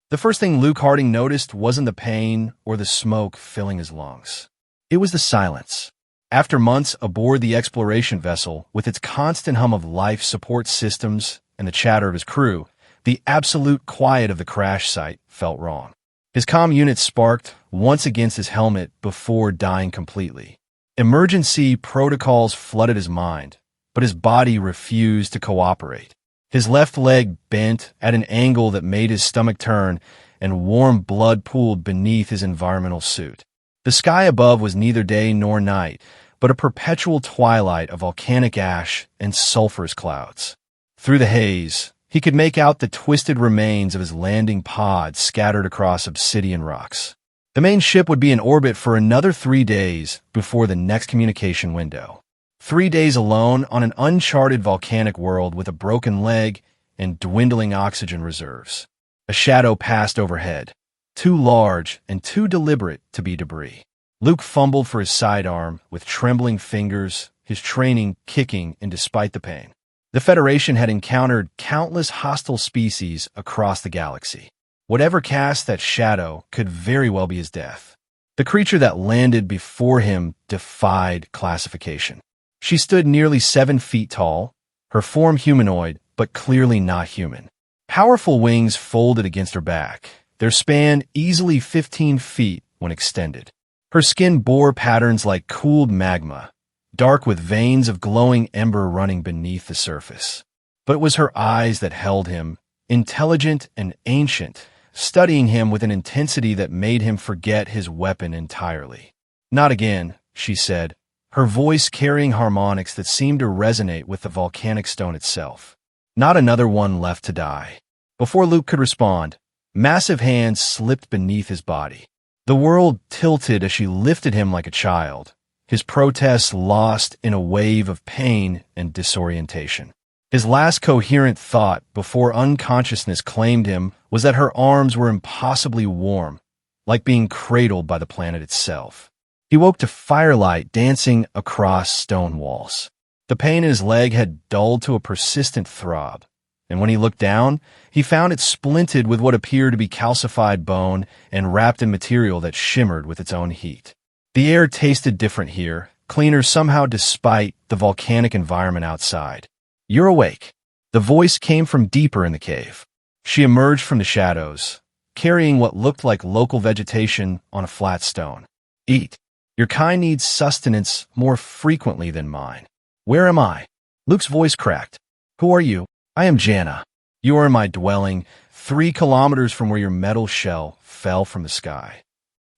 The first thing Luke Harding noticed wasn't the pain or the smoke filling his lungs. It was the silence. After months aboard the exploration vessel, with its constant hum of life support systems and the chatter of his crew, the absolute quiet of the crash site felt wrong. His comm unit sparked once against his helmet before dying completely. Emergency protocols flooded his mind, but his body refused to cooperate. His left leg bent at an angle that made his stomach turn, and warm blood pooled beneath his environmental suit. The sky above was neither day nor night, but a perpetual twilight of volcanic ash and sulphurous clouds. Through the haze, he could make out the twisted remains of his landing pod scattered across obsidian rocks. The main ship would be in orbit for another 3 days before the next communication window. 3 days alone on an uncharted volcanic world with a broken leg and dwindling oxygen reserves. A shadow passed overhead, too large and too deliberate to be debris. Luke fumbled for his sidearm with trembling fingers, his training kicking in despite the pain. The Federation had encountered countless hostile species across the galaxy. Whatever cast that shadow could very well be his death. The creature that landed before him defied classification. She stood nearly 7 feet tall, her form humanoid, but clearly not human. Powerful wings folded against her back, their span easily 15 feet when extended. Her skin bore patterns like cooled magma, dark with veins of glowing ember running beneath the surface. But it was her eyes that held him, intelligent and ancient, studying him with an intensity that made him forget his weapon entirely. "Not again," she said, her voice carrying harmonics that seemed to resonate with the volcanic stone itself. Not another one left to die. Before Luke could respond, massive hands slipped beneath his body. The world tilted as she lifted him like a child, his protests lost in a wave of pain and disorientation. His last coherent thought before unconsciousness claimed him was that her arms were impossibly warm, like being cradled by the planet itself. He woke to firelight dancing across stone walls. The pain in his leg had dulled to a persistent throb, and when he looked down, he found it splinted with what appeared to be calcified bone and wrapped in material that shimmered with its own heat. The air tasted different here, cleaner somehow despite the volcanic environment outside. "You're awake." The voice came from deeper in the cave. She emerged from the shadows, carrying what looked like local vegetation on a flat stone. "Eat. Your kind needs sustenance more frequently than mine." "Where am I?" Luke's voice cracked. "Who are you?" "I am Janna. You are in my dwelling, 3 kilometers from where your metal shell fell from the sky."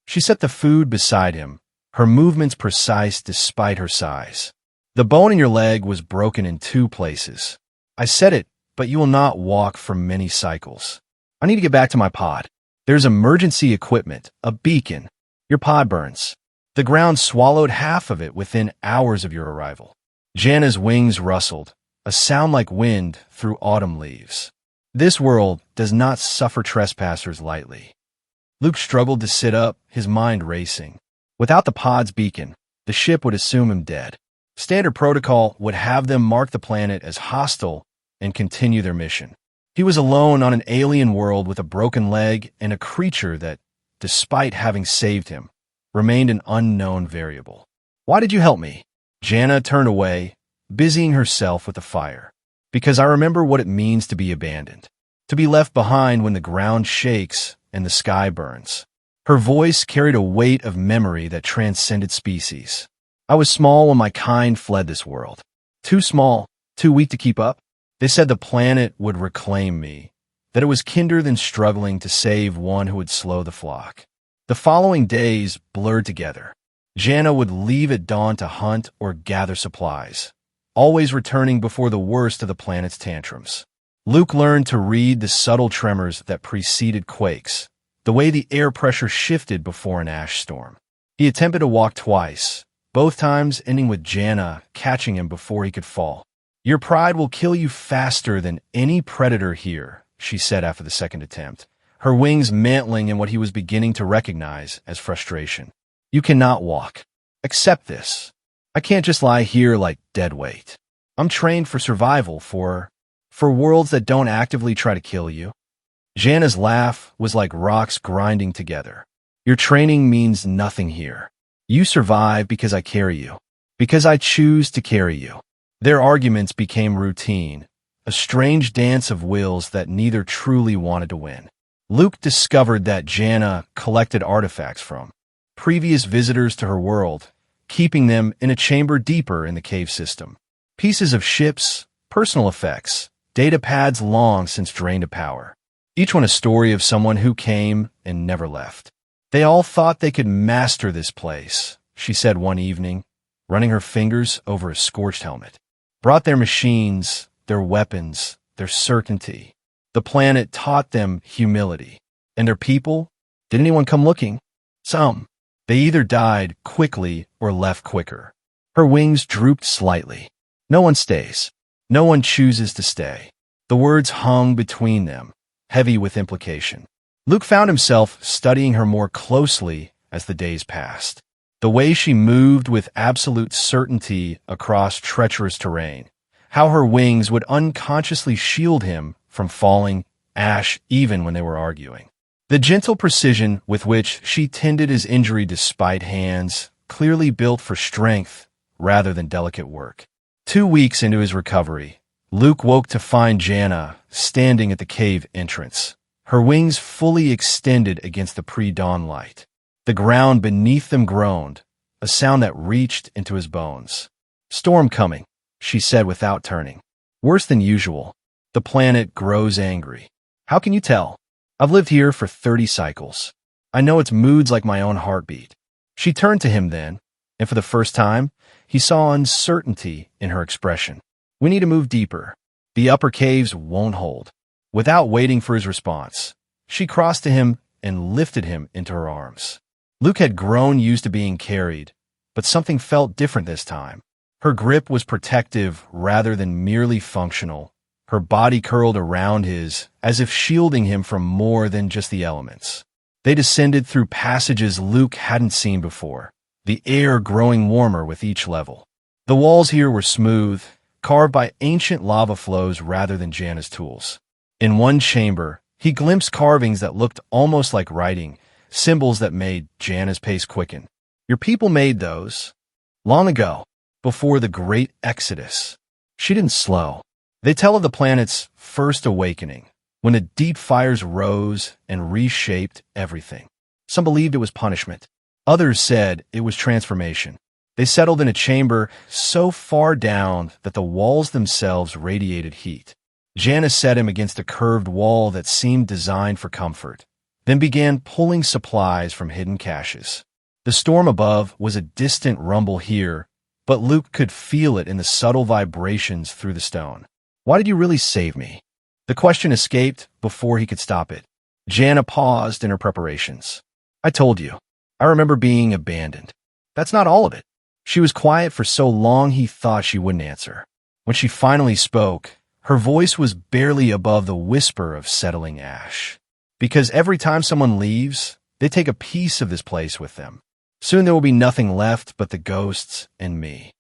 She set the food beside him, her movements precise despite her size. "The bone in your leg was broken in 2 places. I said it, but you will not walk for many cycles. I need to get back to my pod. There's emergency equipment, a beacon. Your pod burns. The ground swallowed half of it within hours of your arrival." Janna's wings rustled, a sound like wind through autumn leaves. This world does not suffer trespassers lightly. Luke struggled to sit up, his mind racing. Without the pod's beacon, the ship would assume him dead. Standard protocol would have them mark the planet as hostile and continue their mission. He was alone on an alien world with a broken leg and a creature that, despite having saved him, remained an unknown variable. "Why did you help me?" Janna turned away, busying herself with the fire. "Because I remember what it means to be abandoned, to be left behind when the ground shakes and the sky burns." Her voice carried a weight of memory that transcended species. "I was small when my kind fled this world. Too small, too weak to keep up. They said the planet would reclaim me, that it was kinder than struggling to save one who would slow the flock." The following days blurred together. Janna would leave at dawn to hunt or gather supplies, always returning before the worst of the planet's tantrums. Luke learned to read the subtle tremors that preceded quakes, the way the air pressure shifted before an ash storm. He attempted to walk twice, both times ending with Janna catching him before he could fall. "Your pride will kill you faster than any predator here," she said after the second attempt, her wings mantling in what he was beginning to recognize as frustration. "You cannot walk. Accept this. I can't just lie here like dead weight. I'm trained for survival, for worlds that don't actively try to kill you." Jana's laugh was like rocks grinding together. Your training means nothing here. You survive because I carry you. Because I choose to carry you. Their arguments became routine, a strange dance of wills that neither truly wanted to win. Luke discovered that Jana collected artifacts from previous visitors to her world, keeping them in a chamber deeper in the cave system. Pieces of ships, personal effects, data pads long since drained of power. Each one a story of someone who came and never left. They all thought they could master this place, she said one evening, running her fingers over a scorched helmet. Brought their machines, their weapons, their certainty. The planet taught them humility. And their people? Did anyone come looking? Some. They either died quickly or left quicker. Her wings drooped slightly. No one stays. No one chooses to stay. The words hung between them, heavy with implication. Luke found himself studying her more closely as the days passed. The way she moved with absolute certainty across treacherous terrain, how her wings would unconsciously shield him from falling ash even when they were arguing. The gentle precision with which she tended his injury despite hands, clearly built for strength rather than delicate work. 2 weeks into his recovery, Luke woke to find Jana standing at the cave entrance, her wings fully extended against the pre-dawn light. The ground beneath them groaned, a sound that reached into his bones. Storm coming, she said without turning. Worse than usual. The planet grows angry. How can you tell? I've lived here for 30 cycles. I know its moods like my own heartbeat. She turned to him then, and for the first time, he saw uncertainty in her expression. We need to move deeper. The upper caves won't hold. Without waiting for his response, she crossed to him and lifted him into her arms. Luke had grown used to being carried, but something felt different this time. Her grip was protective rather than merely functional. Her body curled around his, as if shielding him from more than just the elements. They descended through passages Luke hadn't seen before, the air growing warmer with each level. The walls here were smooth, carved by ancient lava flows rather than Jana's tools. In one chamber, he glimpsed carvings that looked almost like writing, symbols that made Jana's pace quicken. Your people made those long ago, before the Great Exodus. She didn't slow. They tell of the planet's first awakening, when the deep fires rose and reshaped everything. Some believed it was punishment. Others said it was transformation. They settled in a chamber so far down that the walls themselves radiated heat. Jana set him against a curved wall that seemed designed for comfort, then began pulling supplies from hidden caches. The storm above was a distant rumble here, but Luke could feel it in the subtle vibrations through the stone. Why did you really save me? The question escaped before he could stop it. Jana paused in her preparations. I told you. I remember being abandoned. That's not all of it. She was quiet for so long he thought she wouldn't answer. When she finally spoke, her voice was barely above the whisper of settling ash. Because every time someone leaves, they take a piece of this place with them. Soon there will be nothing left but the ghosts and me.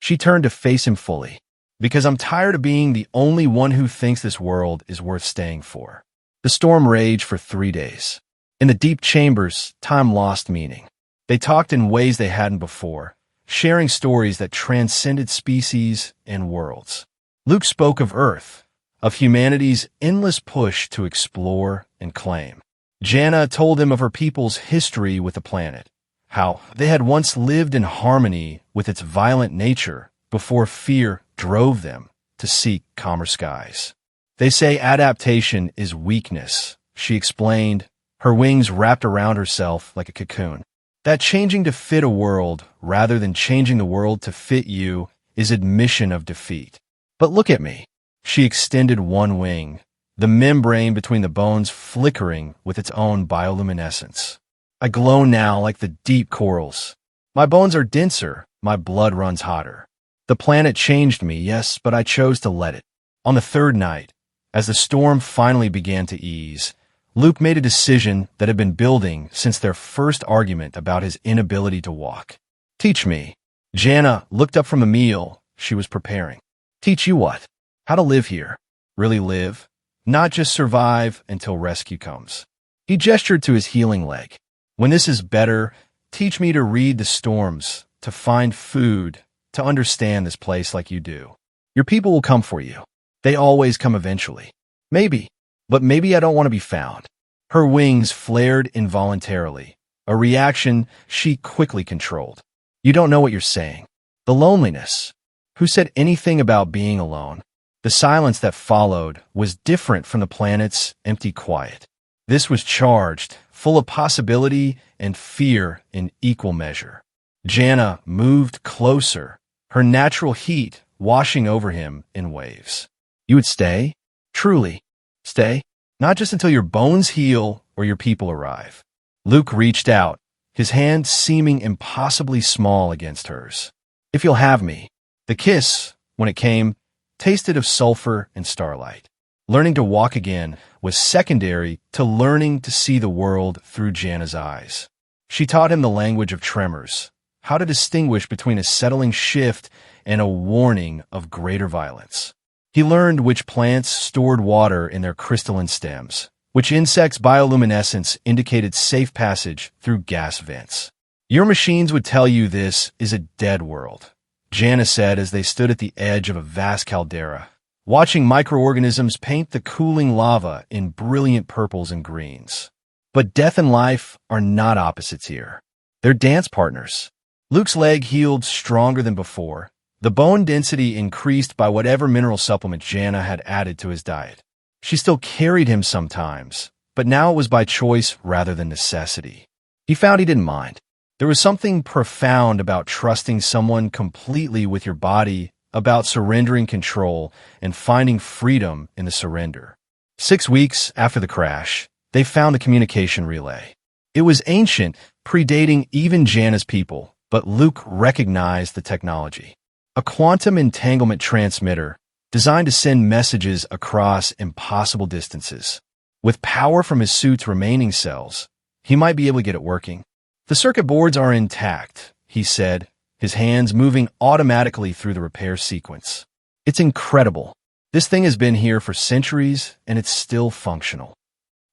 She turned to face him fully. Because I'm tired of being the only one who thinks this world is worth staying for. The storm raged for 3 days. In the deep chambers, time lost meaning. They talked in ways they hadn't before, sharing stories that transcended species and worlds. Luke spoke of Earth, of humanity's endless push to explore and claim. Jana told him of her people's history with the planet, how they had once lived in harmony with its violent nature before fear drove them to seek calmer skies. They say adaptation is weakness, she explained, her wings wrapped around herself like a cocoon. That changing to fit a world rather than changing the world to fit you is admission of defeat. But look at me. She extended one wing, the membrane between the bones flickering with its own bioluminescence. I glow now like the deep corals. My bones are denser, my blood runs hotter. The planet changed me, yes, but I chose to let it. On the third night, as the storm finally began to ease, Luke made a decision that had been building since their first argument about his inability to walk. Teach me. Jana looked up from a meal she was preparing. Teach you what? How to live here. Really live? not just survive until rescue comes. He gestured to his healing leg. When this is better, teach me to read the storms, to find food, to understand this place like you do. Your people will come for you. They always come eventually. Maybe, but maybe I don't want to be found. Her wings flared involuntarily, a reaction she quickly controlled. You don't know what you're saying. The loneliness. Who said anything about being alone? The silence that followed was different from the planet's empty quiet. This was charged, full of possibility and fear in equal measure. Jana moved closer, her natural heat washing over him in waves. You would stay? Truly, stay? Not just until your bones heal or your people arrive. Luke reached out, his hand seeming impossibly small against hers. If you'll have me. The kiss, when it came, tasted of sulfur and starlight. Learning to walk again was secondary to learning to see the world through Jana's eyes. She taught him the language of tremors, how to distinguish between a settling shift and a warning of greater violence. He learned which plants stored water in their crystalline stems, which insects' bioluminescence indicated safe passage through gas vents. Your machines would tell you this is a dead world, Jana said as they stood at the edge of a vast caldera, watching microorganisms paint the cooling lava in brilliant purples and greens. But death and life are not opposites here. They're dance partners. Luke's leg healed stronger than before, the bone density increased by whatever mineral supplement Jana had added to his diet. She still carried him sometimes, but now it was by choice rather than necessity. He found he didn't mind. There was something profound about trusting someone completely with your body, about surrendering control and finding freedom in the surrender. 6 weeks after the crash, they found the communication relay. It was ancient, predating even Jana's people, but Luke recognized the technology. A quantum entanglement transmitter designed to send messages across impossible distances. With power from his suit's remaining cells, he might be able to get it working. The circuit boards are intact, he said, his hands moving automatically through the repair sequence. It's incredible. This thing has been here for centuries, and it's still functional.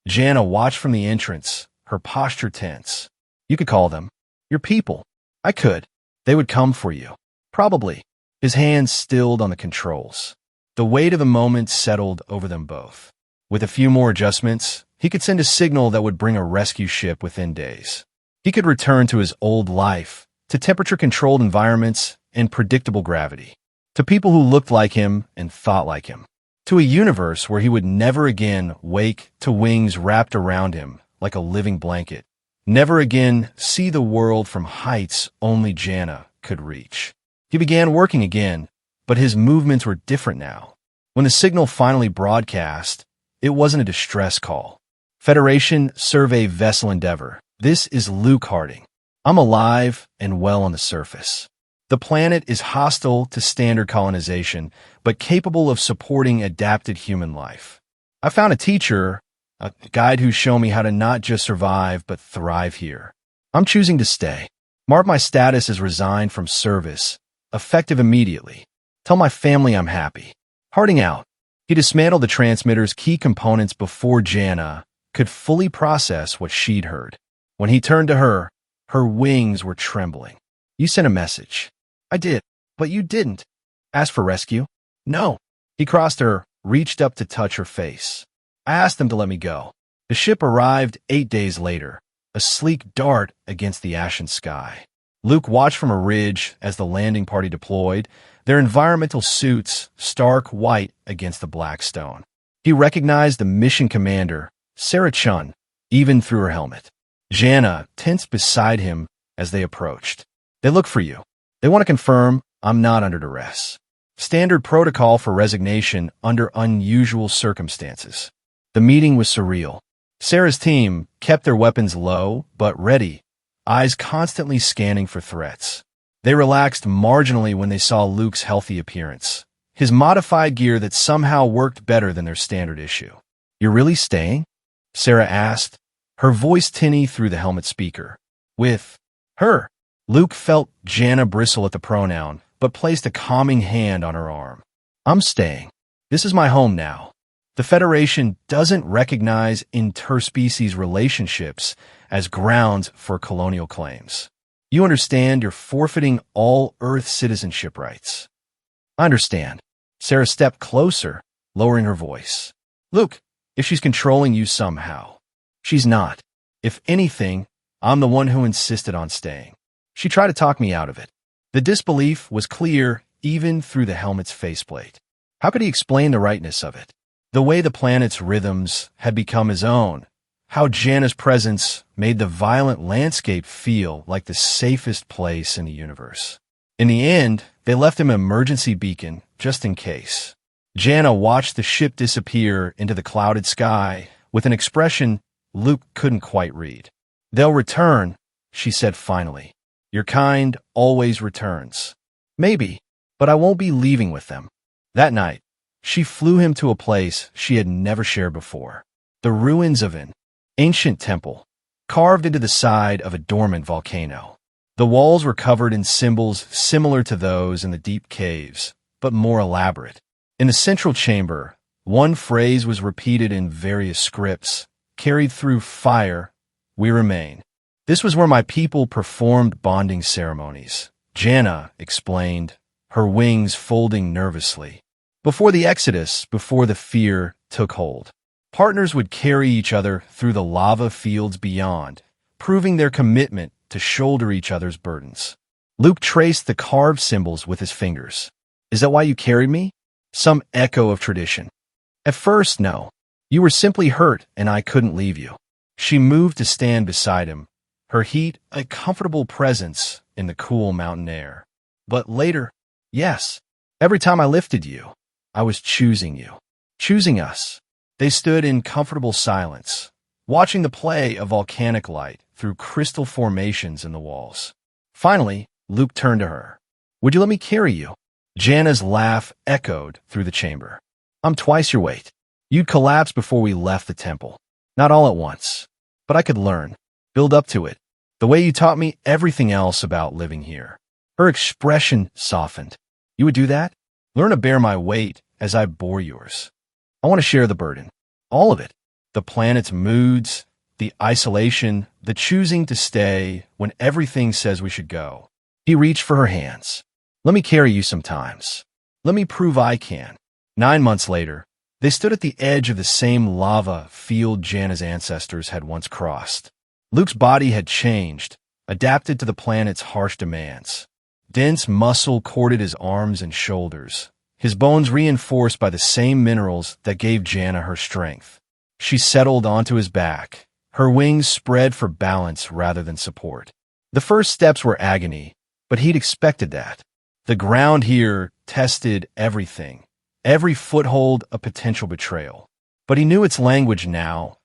Jana watched from the entrance, her posture tense. You could call them. Your people. I could. They would come for you. Probably. His hands stilled on the controls. The weight of the moment settled over them both. With a few more adjustments, he could send a signal that would bring a rescue ship within days. He could return to his old life, to temperature-controlled environments and predictable gravity, to people who looked like him and thought like him, to a universe where he would never again wake to wings wrapped around him like a living blanket, never again see the world from heights only Jana could reach. He began working again, but his movements were different now. When the signal finally broadcast, it wasn't a distress call. Federation Survey Vessel Endeavor. This is Luke Harding. I'm alive and well on the surface. The planet is hostile to standard colonization, but capable of supporting adapted human life. I found a teacher, a guide who's shown me how to not just survive, but thrive here. I'm choosing to stay. Mark my status as resigned from service, effective immediately. Tell my family I'm happy. Harding out. He dismantled the transmitter's key components before Jana could fully process what she'd heard. When he turned to her, her wings were trembling. You sent a message. I did, but you didn't. Ask for rescue? No. He crossed her, reached up to touch her face. I asked them to let me go. The ship arrived 8 days later, a sleek dart against the ashen sky. Luke watched from a ridge as the landing party deployed, their environmental suits stark white against the black stone. He recognized the mission commander, Sarah Chun, even through her helmet. Jana tensed beside him as they approached. They look for you. They want to confirm I'm not under duress. Standard protocol for resignation under unusual circumstances. The meeting was surreal. Sarah's team kept their weapons low but ready, eyes constantly scanning for threats. They relaxed marginally when they saw Luke's healthy appearance, his modified gear that somehow worked better than their standard issue. You're really staying? Sarah asked, her voice tinny through the helmet speaker. With her. Luke felt Jana bristle at the pronoun, but placed a calming hand on her arm. I'm staying. This is my home now. The Federation doesn't recognize interspecies relationships as grounds for colonial claims. You understand you're forfeiting all Earth citizenship rights. I understand. Sarah stepped closer, lowering her voice. Luke, if she's controlling you somehow. She's not. If anything, I'm the one who insisted on staying. She tried to talk me out of it. The disbelief was clear even through the helmet's faceplate. How could he explain the rightness of it? The way the planet's rhythms had become his own. How Jana's presence made the violent landscape feel like the safest place in the universe. In the end, they left him an emergency beacon just in case. Jana watched the ship disappear into the clouded sky with an expression Luke couldn't quite read. They'll return, she said finally. Your kind always returns. Maybe, but I won't be leaving with them. That night, she flew him to a place she had never shared before. The ruins of an ancient temple, carved into the side of a dormant volcano. The walls were covered in symbols similar to those in the deep caves, but more elaborate. In the central chamber, one phrase was repeated in various scripts, carried through fire, we remain. This was where my people performed bonding ceremonies, Jana explained, her wings folding nervously. Before the exodus, before the fear took hold, partners would carry each other through the lava fields beyond, proving their commitment to shoulder each other's burdens. Luke traced the carved symbols with his fingers. Is that why you carried me? Some echo of tradition. At first, no. You were simply hurt and I couldn't leave you. She moved to stand beside him, her heat a comfortable presence in the cool mountain air. But later, yes, every time I lifted you, I was choosing you, choosing us. They stood in comfortable silence, watching the play of volcanic light through crystal formations in the walls. Finally, Luke turned to her. Would you let me carry you? Jana's laugh echoed through the chamber. I'm twice your weight. You'd collapse before we left the temple. Not all at once, but I could learn, build up to it, the way you taught me everything else about living here. Her expression softened. You would do that? Learn to bear my weight as I bore yours. I want to share the burden. All of it. The planet's moods, the isolation, the choosing to stay when everything says we should go. He reached for her hands. Let me carry you sometimes. Let me prove I can. 9 months later, they stood at the edge of the same lava field Jana's ancestors had once crossed. Luke's body had changed, adapted to the planet's harsh demands. Dense muscle corded his arms and shoulders, his bones reinforced by the same minerals that gave Jana her strength. She settled onto his back, her wings spread for balance rather than support. The first steps were agony, but he'd expected that. The ground here tested everything, every foothold a potential betrayal. But he knew its language now,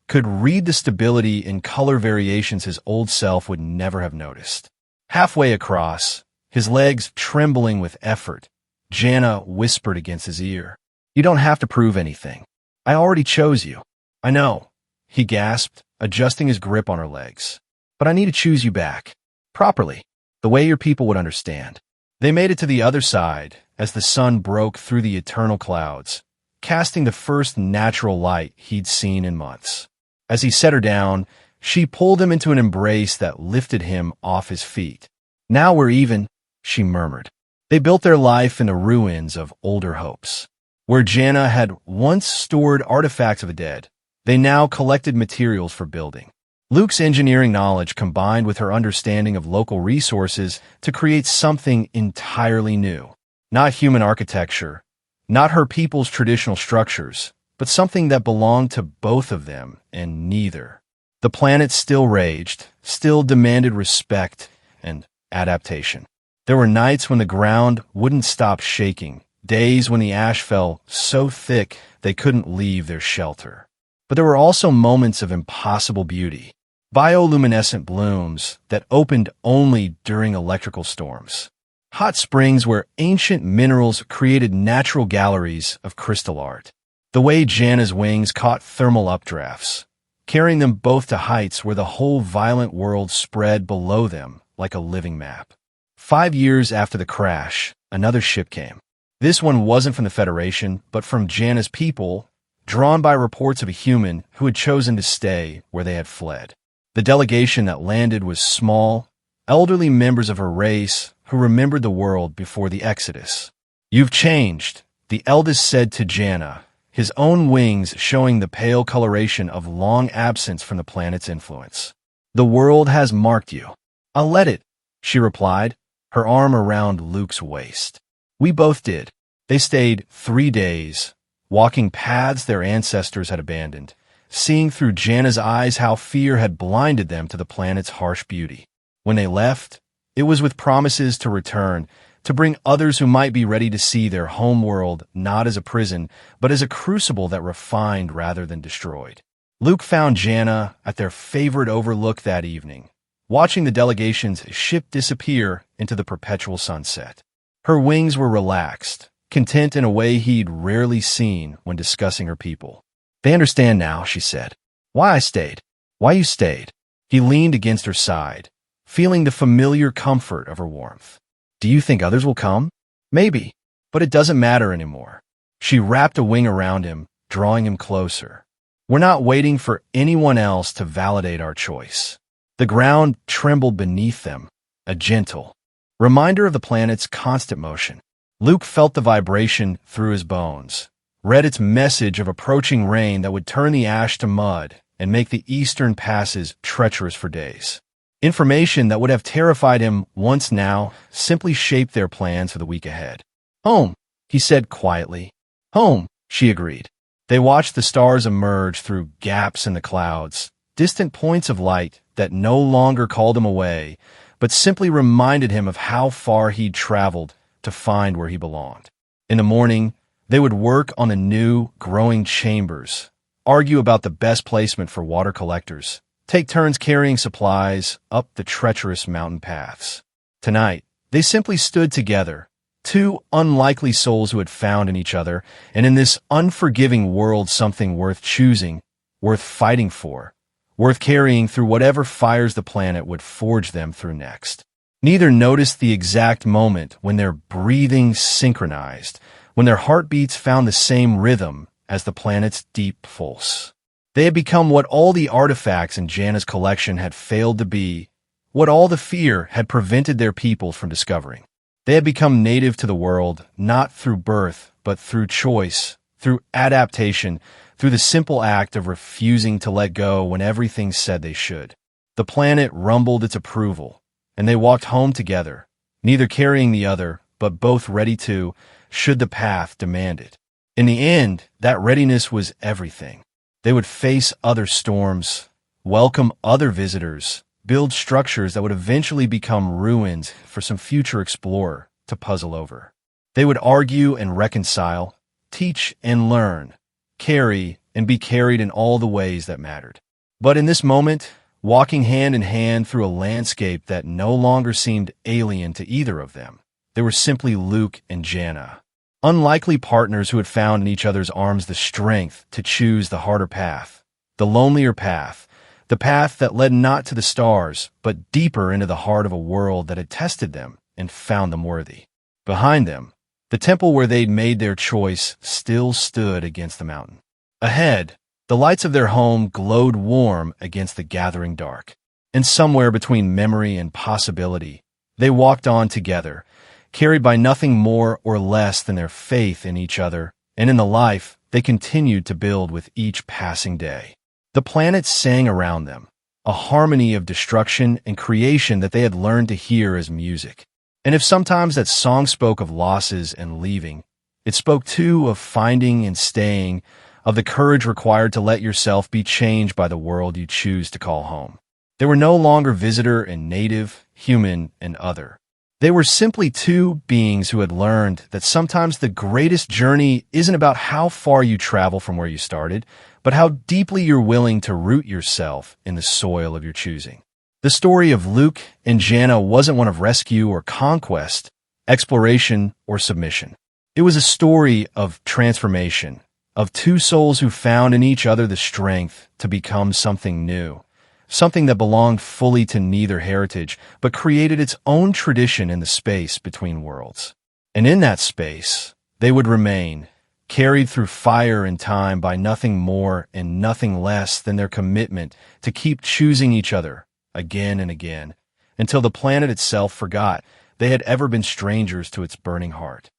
could read the stability in color variations his old self would never have noticed. Halfway across, his legs trembling with effort, Jana whispered against his ear. You don't have to prove anything. I already chose you. I know, he gasped, adjusting his grip on her legs. But I need to choose you back. Properly. The way your people would understand. They made it to the other side as the sun broke through the eternal clouds, casting the first natural light he'd seen in months. As he set her down, she pulled him into an embrace that lifted him off his feet. Now we're even, she murmured. They built their life in the ruins of older hopes. Where Jana had once stored artifacts of the dead, they now collected materials for building. Luke's engineering knowledge combined with her understanding of local resources to create something entirely new. Not human architecture, not her people's traditional structures, but something that belonged to both of them and neither. The planet still raged, still demanded respect and adaptation. There were nights when the ground wouldn't stop shaking, days when the ash fell so thick they couldn't leave their shelter. But there were also moments of impossible beauty. Bioluminescent blooms that opened only during electrical storms. Hot springs where ancient minerals created natural galleries of crystal art. The way Jana's wings caught thermal updrafts, carrying them both to heights where the whole violent world spread below them like a living map. 5 years after the crash, another ship came. This one wasn't from the Federation, but from Jana's people, drawn by reports of a human who had chosen to stay where they had fled. The delegation that landed was small, elderly members of her race who remembered the world before the Exodus. "You've changed," the eldest said to Jana, his own wings showing the pale coloration of long absence from the planet's influence. "The world has marked you." "I'll let it," she replied, her arm around Luke's waist. "We both did." They stayed 3 days, walking paths their ancestors had abandoned, seeing through Jana's eyes how fear had blinded them to the planet's harsh beauty. When they left, it was with promises to return, to bring others who might be ready to see their home world not as a prison, but as a crucible that refined rather than destroyed. Luke found Jana at their favorite overlook that evening, watching the delegation's ship disappear into the perpetual sunset. Her wings were relaxed, content in a way he'd rarely seen when discussing her people. "They understand now," she said. "Why I stayed. Why you stayed." He leaned against her side, feeling the familiar comfort of her warmth. "Do you think others will come?" "Maybe, but it doesn't matter anymore." She wrapped a wing around him, drawing him closer. "We're not waiting for anyone else to validate our choice." The ground trembled beneath them, a gentle reminder of the planet's constant motion. Luke felt the vibration through his bones, read its message of approaching rain that would turn the ash to mud and make the eastern passes treacherous for days. Information that would have terrified him once now simply shaped their plans for the week ahead. "Home," he said quietly. "Home," she agreed. They watched the stars emerge through gaps in the clouds, distant points of light that no longer called him away, but simply reminded him of how far he'd traveled to find where he belonged. In the morning, they would work on the new, growing chambers, argue about the best placement for water collectors, take turns carrying supplies up the treacherous mountain paths. Tonight, they simply stood together, two unlikely souls who had found in each other, and in this unforgiving world something worth choosing, worth fighting for, worth carrying through whatever fires the planet would forge them through next. Neither noticed the exact moment when their breathing synchronized, when their heartbeats found the same rhythm as the planet's deep pulse. They had become what all the artifacts in Jana's collection had failed to be, what all the fear had prevented their people from discovering. They had become native to the world, not through birth, but through choice, through adaptation, through the simple act of refusing to let go when everything said they should. The planet rumbled its approval, and they walked home together, neither carrying the other, but both ready to, should the path demand it. In the end, that readiness was everything. They would face other storms, welcome other visitors, build structures that would eventually become ruins for some future explorer to puzzle over. They would argue and reconcile, teach and learn, carry and be carried in all the ways that mattered. But in this moment, walking hand in hand through a landscape that no longer seemed alien to either of them, they were simply Luke and Jana, unlikely partners who had found in each other's arms the strength to choose the harder path, the lonelier path, the path that led not to the stars, but deeper into the heart of a world that had tested them and found them worthy. Behind them, the temple where they'd made their choice still stood against the mountain. Ahead, the lights of their home glowed warm against the gathering dark. And somewhere between memory and possibility, they walked on together, carried by nothing more or less than their faith in each other and in the life they continued to build with each passing day. The planets sang around them, a harmony of destruction and creation that they had learned to hear as music. And if sometimes that song spoke of losses and leaving, it spoke too of finding and staying, of the courage required to let yourself be changed by the world you choose to call home. They were no longer visitor and native, human and other. They were simply two beings who had learned that sometimes the greatest journey isn't about how far you travel from where you started, but how deeply you're willing to root yourself in the soil of your choosing. The story of Luke and Jana wasn't one of rescue or conquest, exploration or submission. It was a story of transformation, of two souls who found in each other the strength to become something new, something that belonged fully to neither heritage, but created its own tradition in the space between worlds. And in that space, they would remain, carried through fire and time by nothing more and nothing less than their commitment to keep choosing each other again and again, until the planet itself forgot they had ever been strangers to its burning heart.